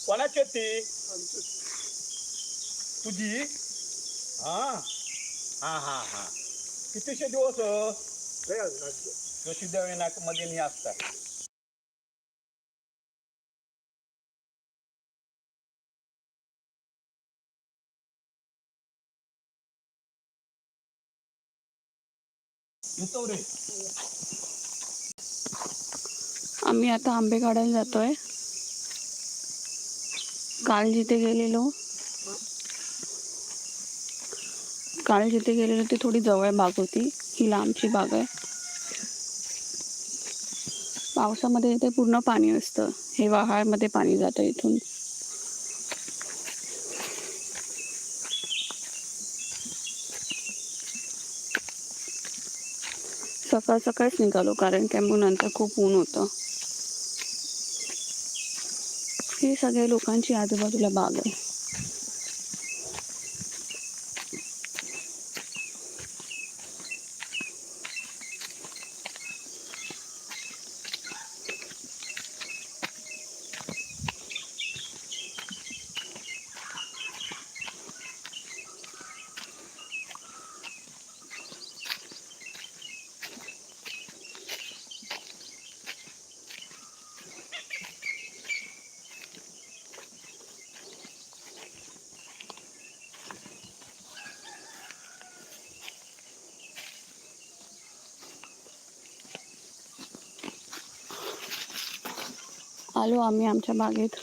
कोणाची ती तुझी? हा हा हा हा. कितीशे दिवस सिद्धविनायक मध्ये नाही असतात. येतो रे. आम्ही आता आंबे काढायला जातोय. काल जिथे गेलेलो ती थोडी जवळ बाग होती. ही लांबची बाग आहे. पावसामध्ये इथे पूर्ण पाणी असतं. हिवाळ्यामध्ये पाणी जातं इथून. सकाळ सकाळच निघालो कारण की मग नंतर खूप ऊन होतं. ही सगळ्या लोकांची आजूबाजूला बाग आहे. आलो आम्ही आमच्या बागेत.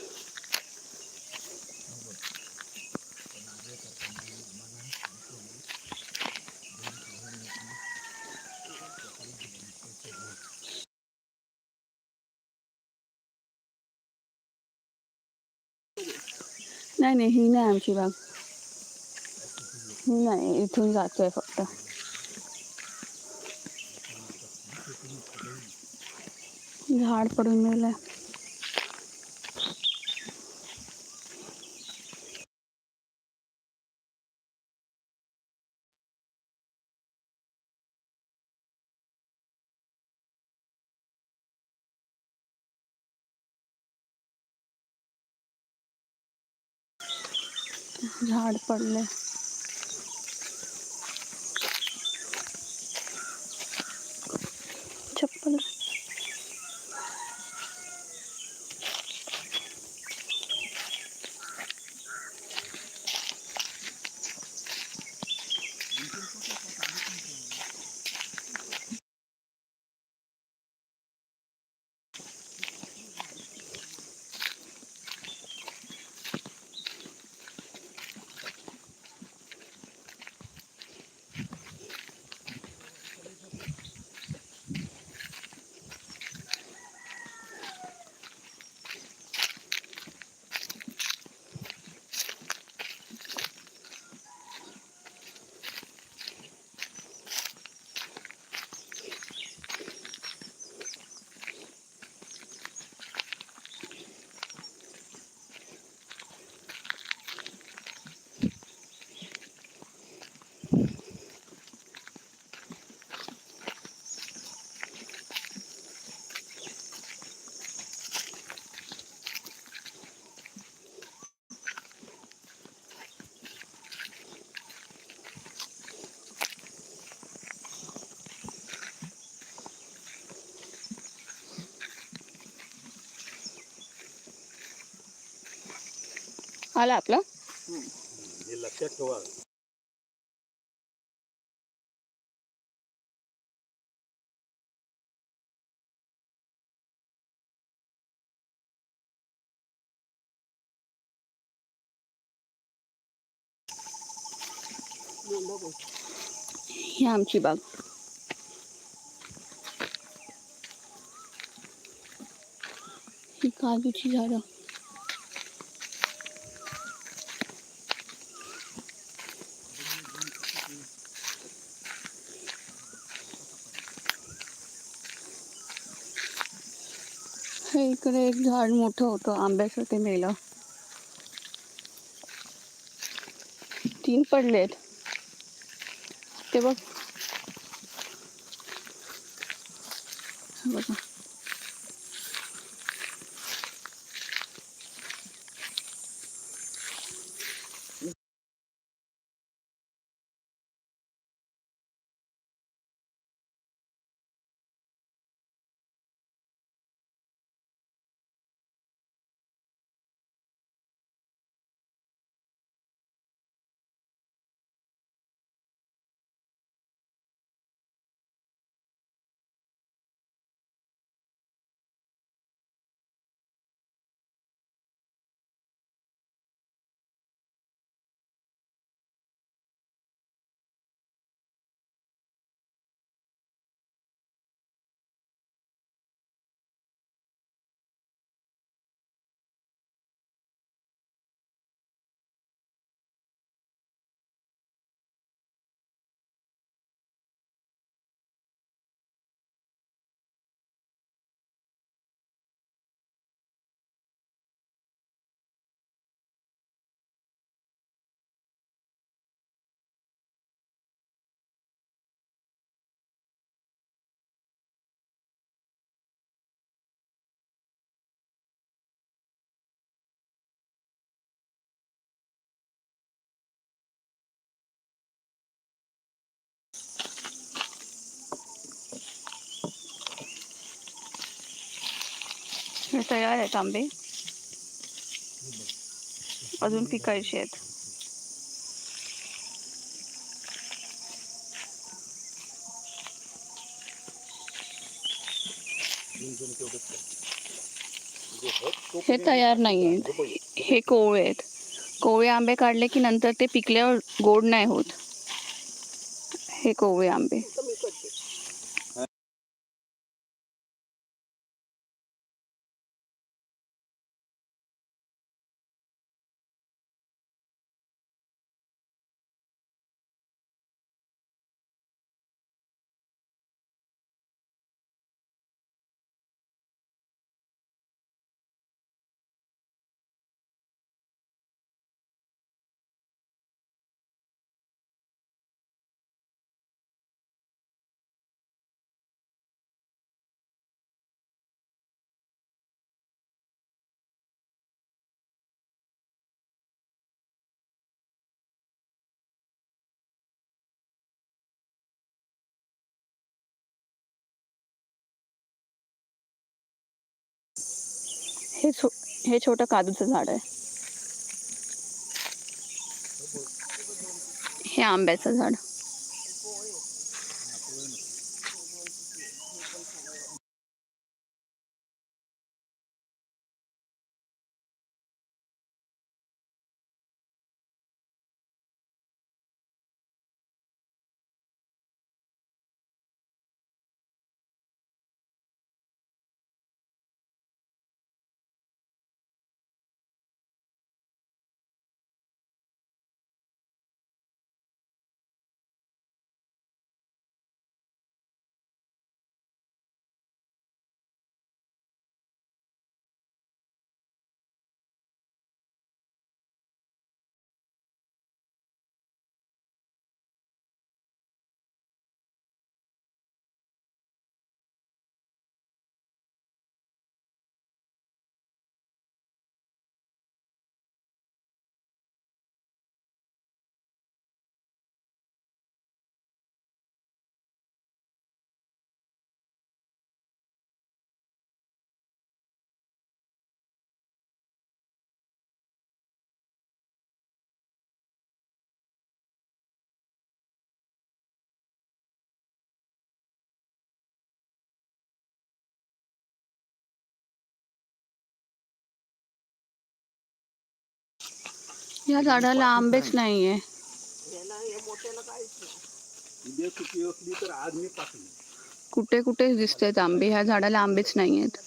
नाही ही नाही आमची बाग. ही नाही, इथून जातोय फक्त. झाड पडून गेलंय. झाड पडले. चप्पल. आला आपला. हे लक्षात ठेवा. ही आमची बाग. ही काजूची झाडं. हे इकडे एक झाड मोठं होतं आंब्याचं, ते मेलं. 3 पडलेत ते बघ. बघा हे तयार आहेत आंबे, अजून पिकायचे आहेत. हे तयार नाही आहेत, हे कोवळे आहेत. कोवळे आंबे काढले की नंतर ते पिकल्यावर गोड नाही होत. हे कोवळे आंबे. हे छोटं काजूचं झाड आहे. हे आंब्याचं झाड. या झाडाला आंबेच नाहीये. कुठे कुठे दिसतात आंबे, ह्या झाडाला आंबेच नाहीयेत.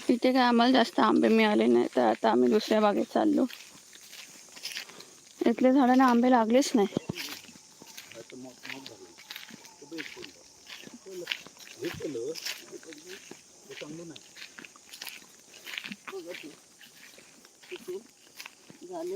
इथे काय आम्हाला जास्त आंबे मिळाले नाही, तर आता आम्ही दुसऱ्या बागेत चाललो. इथल्या झाडांना आंबे लागलेच नाही. आता मग झालं ते बेस पडलं हे केलं ते चांगलं नाही. झाले.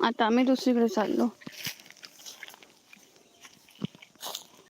आता आम्ही दुसरीकडे चाललो.